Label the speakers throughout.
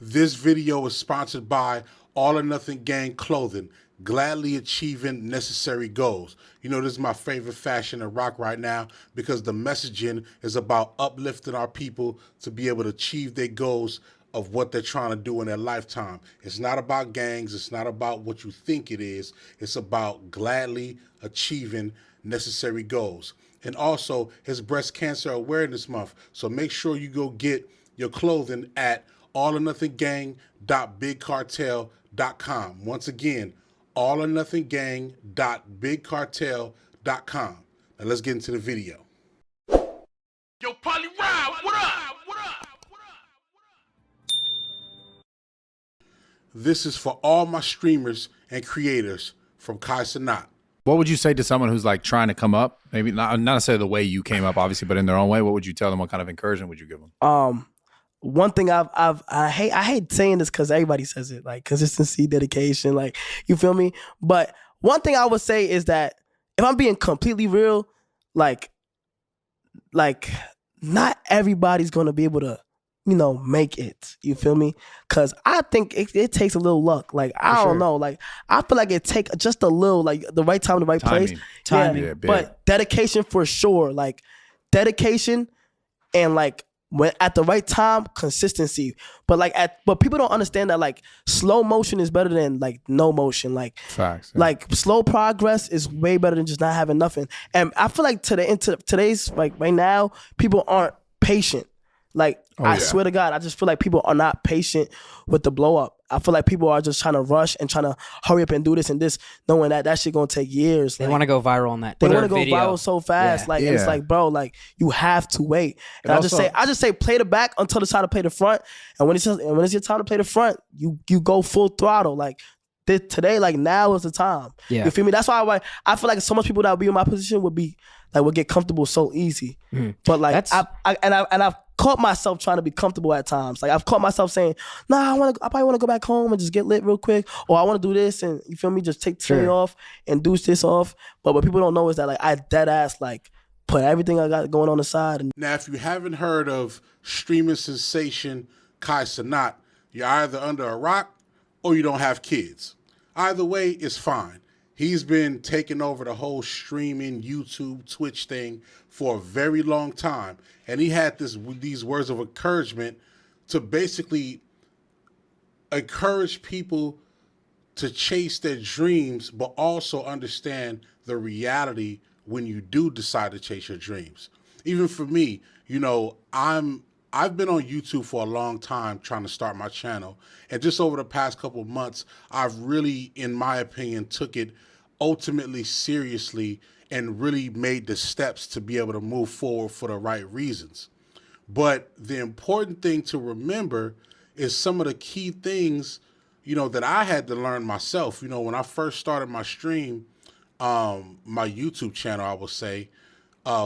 Speaker 1: This video is sponsored by All or Nothing Gang Clothing, gladly achieving necessary goals. You know, this is my favorite fashion in rock right now because the messaging is about uplifting our people to be able to achieve their goals of what they're trying to do in their lifetime. It's not about gangs. It's not about what you think it is. It's about gladly achieving necessary goals. And also, it's Breast Cancer Awareness Month. So make sure you go get your clothing at allornothinggang.bigcartel.com. Once again, allornothinggang.bigcartel.com. Now let's get into the video.
Speaker 2: Yo, Polly Rob, what up?
Speaker 1: This is for all my streamers and creators from Cenat.
Speaker 3: What would you say to someone who's like trying to come up? Maybe not necessarily the way you came up, obviously, but in their own way. What would you tell them? What kind of encouragement would you give them?
Speaker 4: One thing I hate saying this because everybody says it, like consistency, dedication, like, you feel me? But one thing I would say is that if I'm being completely real, like not everybody's gonna be able to, make it. You feel me? Because I think it takes a little luck. Like, I don't know. Like, I feel like it take just a little, like the right time, the right place.
Speaker 3: Timing.
Speaker 4: Yeah, but dedication for sure. Like, dedication and like, when at the right time, consistency. But people don't understand that like slow motion is better than like no motion. Like,
Speaker 3: facts. Yeah.
Speaker 4: Like slow progress is way better than just not having nothing. And I feel like today's like right now, people aren't patient. Like, I swear to God, I just feel like people are not patient with the blow up. I feel like people are just trying to rush and trying to hurry up and do this and this, knowing that shit gonna take years.
Speaker 5: They want to go viral on that.
Speaker 4: They want to go viral so fast. Yeah. Like, and it's like, bro, like, you have to wait. And I just say, play the back until it's time to play the front. And when it's your time to play the front, you go full throttle. Like, today, like, now is the time.
Speaker 5: Yeah.
Speaker 4: You feel me? That's why I feel like so much people that would be in my position would get comfortable so easy. But like, I've caught myself trying to be comfortable at times. Like, I've caught myself saying, nah, I probably want to go back home and just get lit real quick, or I want to do this and, you feel me, just take today off and do this off. But what people don't know is that, like, I dead ass like put everything I got going on the side. And
Speaker 1: now, if you haven't heard of streaming sensation Cenat, you're either under a rock or you don't have kids. Either way, it's fine. He's been taking over the whole streaming, YouTube, Twitch thing for a very long time. And he had these words of encouragement to basically encourage people to chase their dreams, but also understand the reality when you do decide to chase your dreams. Even for me, I've been on YouTube for a long time trying to start my channel. And just over the past couple of months, I've really, in my opinion, took it ultimately seriously and really made the steps to be able to move forward for the right reasons. But the important thing to remember is some of the key things, that I had to learn myself. When I first started my stream, my YouTube channel, I would say,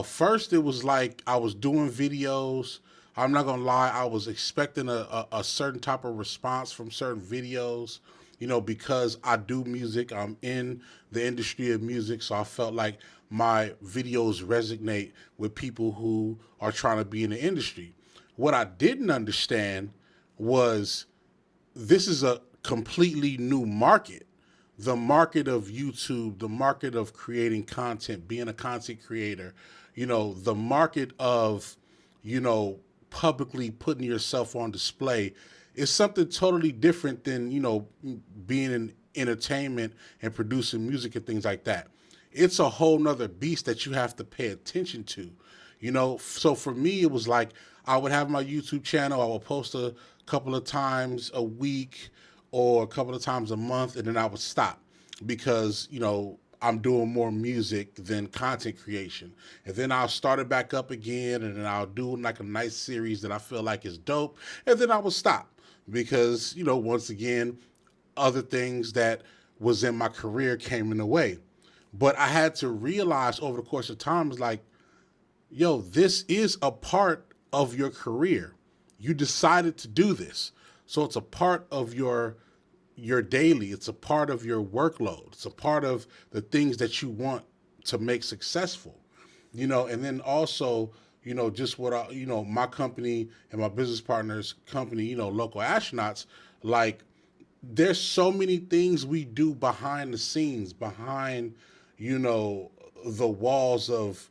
Speaker 1: first it was like I was doing videos. I'm not gonna lie, I was expecting a certain type of response from certain videos, because I do music, I'm in the industry of music, so I felt like my videos resonate with people who are trying to be in the industry. What I didn't understand was this is a completely new market. The market of YouTube, the market of creating content, being a content creator, the market of, publicly putting yourself on display is something totally different than, being in entertainment and producing music and things like that. It's a whole nother beast that you have to pay attention to, So for me, it was like I would have my YouTube channel. I would post a couple of times a week or a couple of times a month, and then I would stop because, I'm doing more music than content creation. And then I'll start it back up again, and then I'll do like a nice series that I feel like is dope, and then I will stop because, once again, other things that was in my career came in the way. But I had to realize over the course of time, it's like, yo, this is a part of your career. You decided to do this. So it's a part of your daily, it's a part of your workload. It's a part of the things that you want to make successful, and then also, just what my company and my business partner's company, Local Astronauts, like there's so many things we do behind the scenes, behind, the walls of,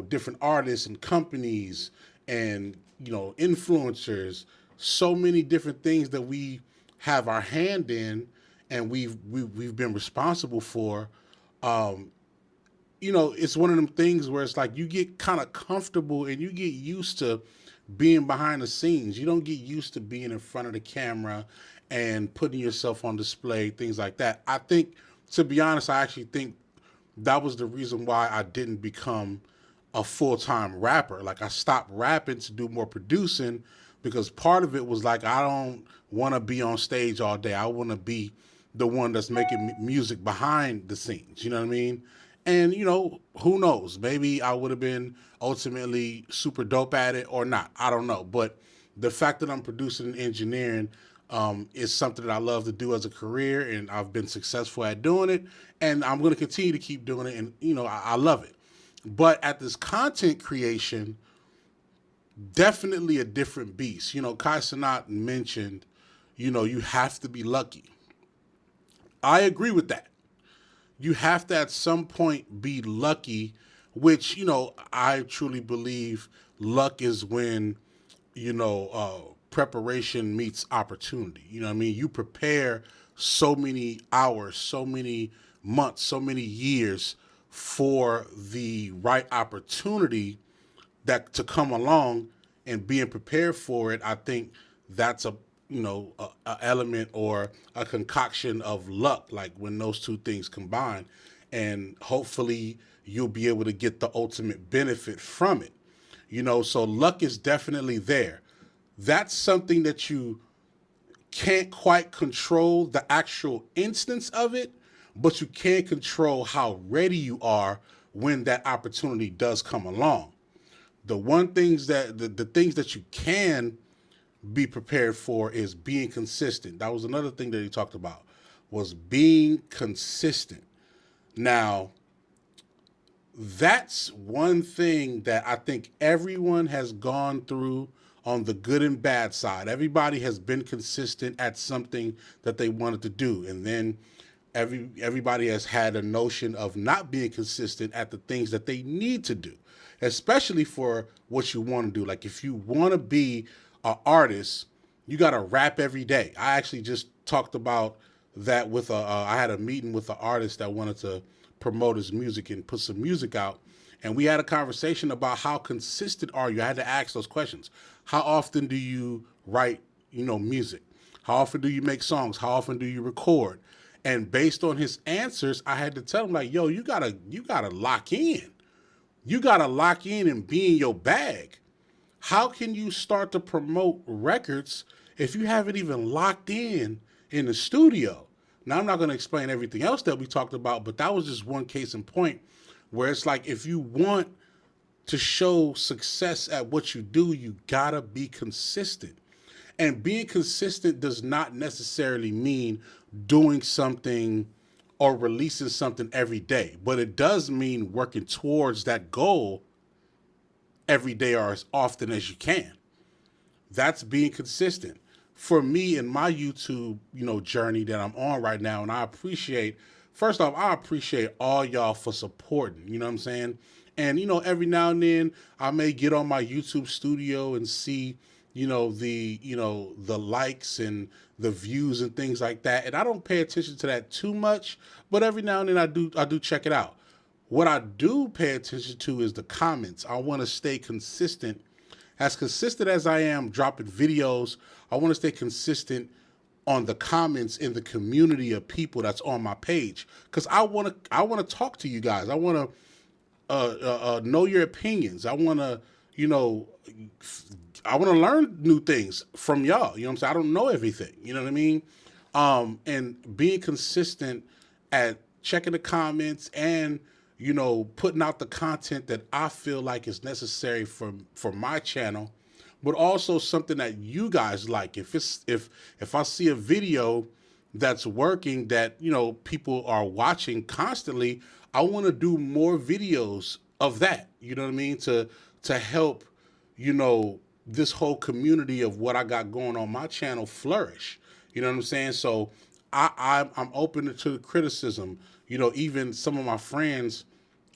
Speaker 1: different artists and companies and, influencers, so many different things that we have our hand in and we've been responsible for. It's one of them things where it's like you get kind of comfortable and you get used to being behind the scenes. You don't get used to being in front of the camera and putting yourself on display, things like that. I think, to be honest, I actually think that was the reason why I didn't become a full-time rapper. Like I stopped rapping to do more producing because part of it was like, I don't want to be on stage all day. I want to be the one that's making music behind the scenes. You know what I mean? And, who knows? Maybe I would have been ultimately super dope at it or not. I don't know. But the fact that I'm producing and engineering is something that I love to do as a career, and I've been successful at doing it, and I'm going to continue to keep doing it, and, I love it. But at this content creation, definitely a different beast. Cenat mentioned, you have to be lucky. I agree with that. You have to at some point be lucky, which, I truly believe luck is when, preparation meets opportunity. You know what I mean? You prepare so many hours, so many months, so many years for the right opportunity that to come along, and being prepared for it. I think that's a element or a concoction of luck, like when those two things combine, and hopefully you'll be able to get the ultimate benefit from it. So luck is definitely there. That's something that you can't quite control the actual instance of it, but you can control how ready you are when that opportunity does come along. The things that you can be prepared for is being consistent. That was another thing that he talked about, was being consistent. Now, that's one thing that I think everyone has gone through on the good and bad side. Everybody has been consistent at something that they wanted to do. And then everybody has had a notion of not being consistent at the things that they need to do, especially for what you want to do. Like if you want to be an artist, you got to rap every day. I actually just talked about that with I had a meeting with an artist that wanted to promote his music and put some music out. And we had a conversation about how consistent are you? I had to ask those questions. How often do you write, music? How often do you make songs? How often do you record? And based on his answers, I had to tell him, like, yo, you gotta lock in. You gotta lock in and be in your bag. How can you start to promote records if you haven't even locked in the studio? Now, I'm not going to explain everything else that we talked about, but that was just one case in point where it's like, if you want to show success at what you do, you got to be consistent. And being consistent does not necessarily mean doing something or releasing something every day, but it does mean working towards that goal every day or as often as you can. That's being consistent. For me in my YouTube, journey that I'm on right now, and first off, I appreciate all y'all for supporting, you know what I'm saying? And, every now and then I may get on my YouTube studio and see, the likes and the views and things like that. And I don't pay attention to that too much, but every now and then I do check it out. What I do pay attention to is the comments. I want to stay consistent as I am dropping videos. I want to stay consistent on the comments in the community of people that's on my page, because I want to talk to you guys. I want to know your opinions. I want to learn new things from y'all. You know what I'm saying? I don't know everything. You know what I mean? And being consistent at checking the comments and putting out the content that I feel like is necessary for my channel, but also something that you guys like. If I see a video that's working, that people are watching constantly, I want to do more videos of that. You know what I mean? To to help, this whole community of what I got going on my channel flourish. You know what I'm saying? So I'm open to the criticism. Even some of my friends,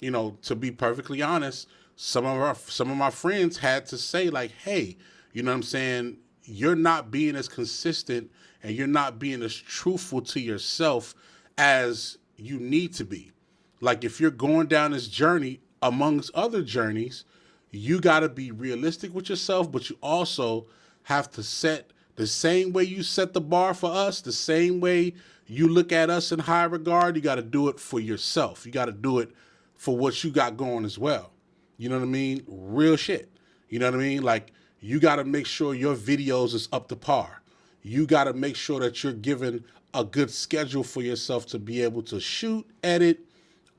Speaker 1: to be perfectly honest, some of my friends had to say like, hey, you know what I'm saying? You're not being as consistent and you're not being as truthful to yourself as you need to be. Like if you're going down this journey amongst other journeys, you got to be realistic with yourself, but you also have to set the same way you set the bar for us, the same way you look at us in high regard, you got to do it for yourself. You got to do it for what you got going as well. You know what I mean? Real shit. You know what I mean? Like you got to make sure your videos is up to par. You got to make sure that you're given a good schedule for yourself to be able to shoot, edit,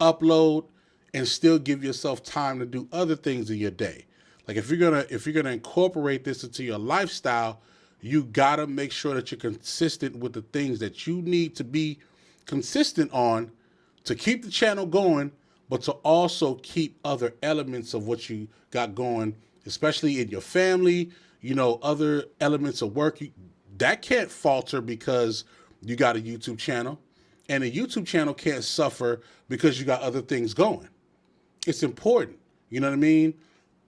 Speaker 1: upload, and still give yourself time to do other things in your day. Like if you're gonna incorporate this into your lifestyle, you gotta make sure that you're consistent with the things that you need to be consistent on to keep the channel going, but to also keep other elements of what you got going, especially in your family, other elements of work. That can't falter because you got a YouTube channel, and a YouTube channel can't suffer because you got other things going. It's important. You know what I mean?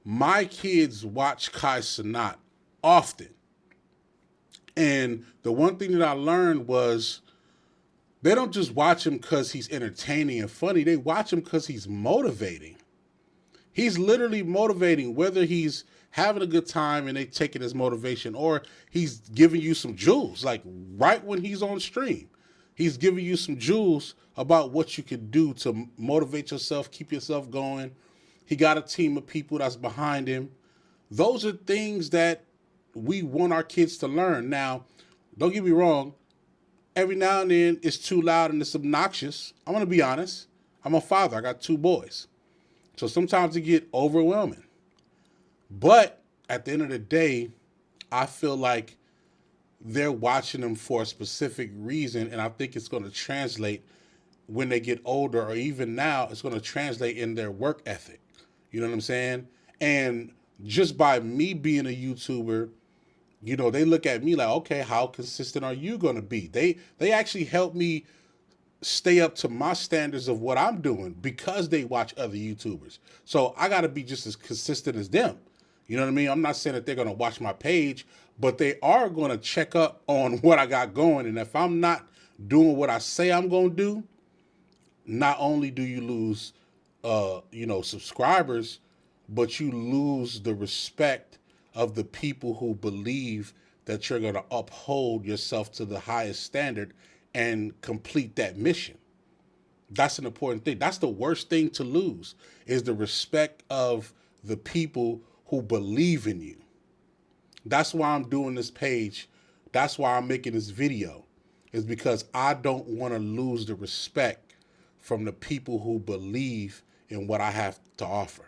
Speaker 1: My kids watch Cenat often. And the one thing that I learned was they don't just watch him because he's entertaining and funny. They watch him because he's motivating. He's literally motivating, whether he's having a good time and they take it as motivation or he's giving you some jewels. Like right when he's on stream, he's giving you some jewels about what you can do to motivate yourself, keep yourself going. He got a team of people that's behind him. Those are things that we want our kids to learn. Now, don't get me wrong. Every now and then it's too loud and it's obnoxious. I'm going to be honest. I'm a father. I got 2 boys. So sometimes it get overwhelming. But at the end of the day, I feel like they're watching them for a specific reason. And I think it's going to translate when they get older, or even now, it's going to translate in their work ethic. You know what I'm saying? And just by me being a YouTuber, they look at me like, okay, how consistent are you going to be? They actually help me stay up to my standards of what I'm doing because they watch other YouTubers. So I got to be just as consistent as them. You know what I mean? I'm not saying that they're going to watch my page, but they are going to check up on what I got going. And if I'm not doing what I say I'm going to do, not only do you lose, subscribers, but you lose the respect of the people who believe that you're going to uphold yourself to the highest standard and complete that mission. That's an important thing. That's the worst thing to lose, is the respect of the people who believe in you. That's why I'm doing this page. That's why I'm making this video, is because I don't want to lose the respect from the people who believe in what I have to offer.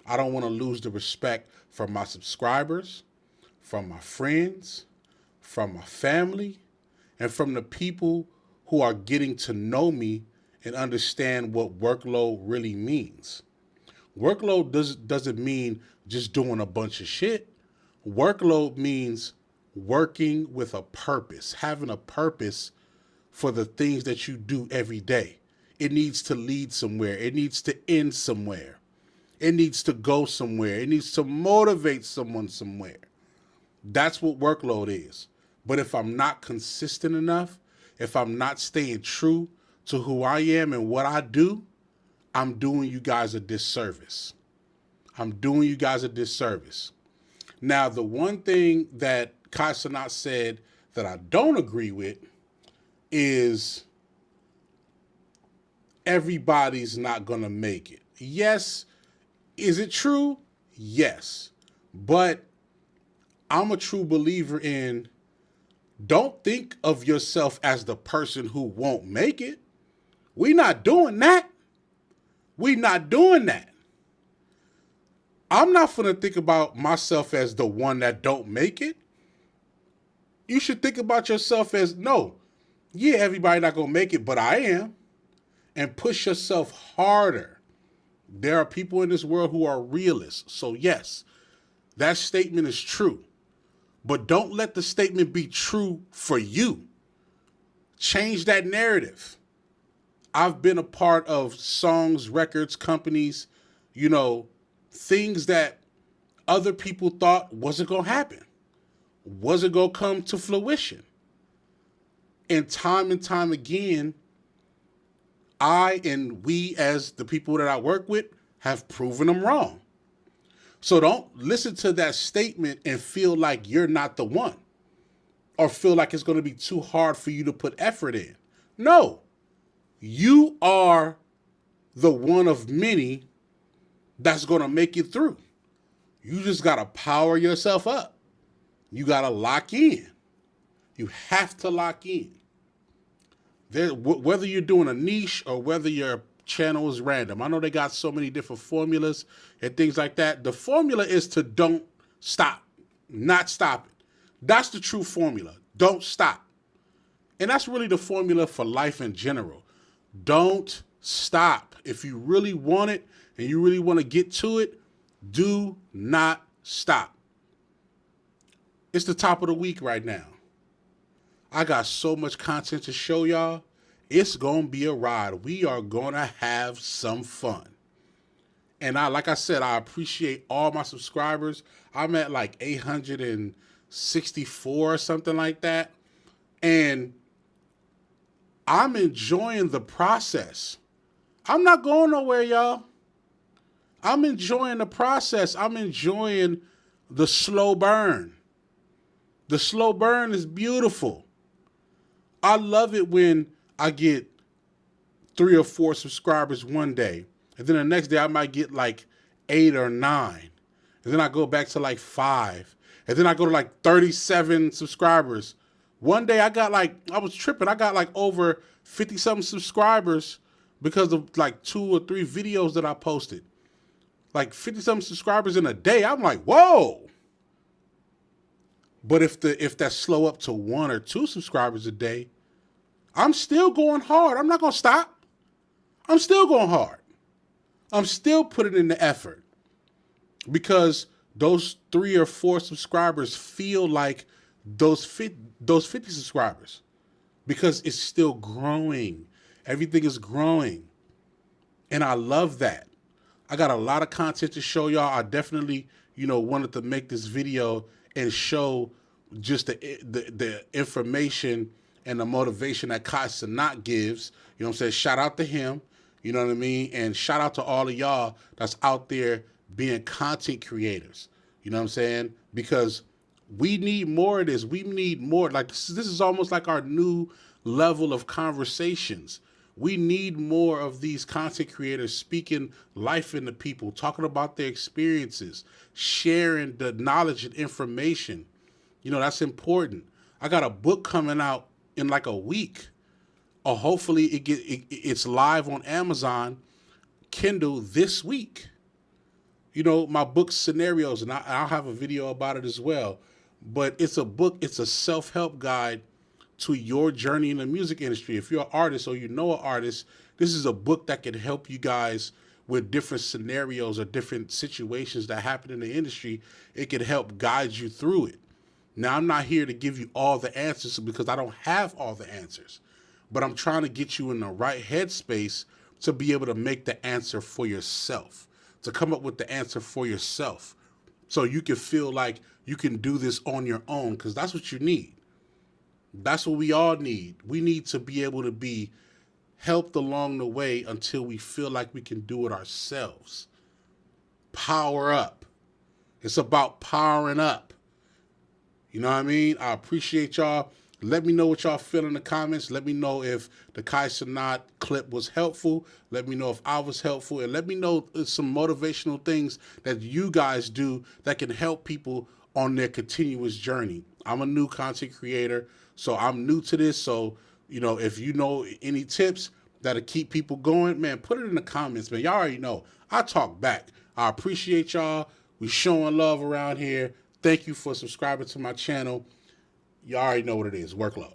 Speaker 1: I don't want to lose the respect from my subscribers, from my friends, from my family, and from the people who are getting to know me and understand what workload really means. Workload doesn't mean just doing a bunch of shit. Workload means working with a purpose, having a purpose for the things that you do every day. It needs to lead somewhere. It needs to end somewhere. It needs to go somewhere. It needs to motivate someone somewhere. That's what workload is. But if I'm not consistent enough, if I'm not staying true to who I am and what I do, I'm doing you guys a disservice. I'm doing you guys a disservice. Now, the one thing that Cenat said that I don't agree with is everybody's not going to make it. Yes. Is it true? Yes. But I'm a true believer in, don't think of yourself as the person who won't make it. We're not doing that. We're not doing that. I'm not going to think about myself as the one that don't make it. You should think about yourself as, no, yeah, everybody not going to make it, but I am. And push yourself harder. There are people in this world who are realists. So yes, that statement is true. But don't let the statement be true for you. Change that narrative. I've been a part of songs, records, companies, you know, things that other people thought wasn't going to happen, wasn't going to come to fruition. And time again, I and we as the people that I work with have proven them wrong. So don't listen to that statement and feel like you're not the one or feel like it's going to be too hard for you to put effort in. No, you are the one of many that's going to make it through. You just got to power yourself up. You got to lock in. You have to lock in. Whether you're doing a niche or whether your channel is random. I know they got so many different formulas and things like that. The formula is to don't stop, not stop it. That's the true formula. Don't stop. And that's really the formula for life in general. Don't stop. If you really want it and you really want to get to it, do not stop. It's the top of the week right now. I got so much content to show y'all. It's going to be a ride. We are going to have some fun. And like I said, I appreciate all my subscribers. I'm at like 864 or something like that. And I'm enjoying the process. I'm not going nowhere, y'all. I'm enjoying the process. I'm enjoying the slow burn. The slow burn is beautiful. I love it when I get 3 or 4 subscribers one day, and then the next day I might get like 8 or 9, and then I go back to like 5, and then I go to like 37 subscribers. One day I was tripping. I got like over 50-something subscribers because of like 2 or 3 videos that I posted. Like 50-something subscribers in a day. I'm like, whoa. But if that slow up to 1 or 2 subscribers a day, I'm still going hard. I'm not going to stop. I'm still going hard. I'm still putting in the effort because those 3 or 4 subscribers feel like those 50 subscribers because it's still growing. Everything is growing. And I love that. I got a lot of content to show y'all. I definitely, wanted to make this video and show just the information and the motivation that Cenat gives. You know what I'm saying? Shout out to him. You know what I mean? And shout out to all of y'all that's out there being content creators. You know what I'm saying? Because we need more of this. We need more. Like this is almost like our new level of conversations. We need more of these content creators speaking life into people, talking about their experiences, sharing the knowledge and information. That's important. I got a book coming out in like a week. Or hopefully it's live on Amazon Kindle this week. My book Scenarios, and I'll have a video about it as well. But it's a book, it's a self-help guide to your journey in the music industry. If you're an artist or an artist, this is a book that can help you guys with different scenarios or different situations that happen in the industry. It can help guide you through it. Now, I'm not here to give you all the answers because I don't have all the answers, but I'm trying to get you in the right headspace to be able to make the answer for yourself, to come up with the answer for yourself so you can feel like you can do this on your own, because that's what you need. That's what we all need. We need to be able to be helped along the way until we feel like we can do it ourselves. Power up. It's about powering up. You know what I mean? I appreciate y'all. Let me know what y'all feel in the comments. Let me know if the Cenat clip was helpful. Let me know if I was helpful. And let me know some motivational things that you guys do that can help people on their continuous journey. I'm a new content creator, so I'm new to this. So, if you know any tips that'll keep people going, man, put it in the comments, man. Y'all already know. I talk back. I appreciate y'all. We showing love around here. Thank you for subscribing to my channel. You already know what it is. Work low.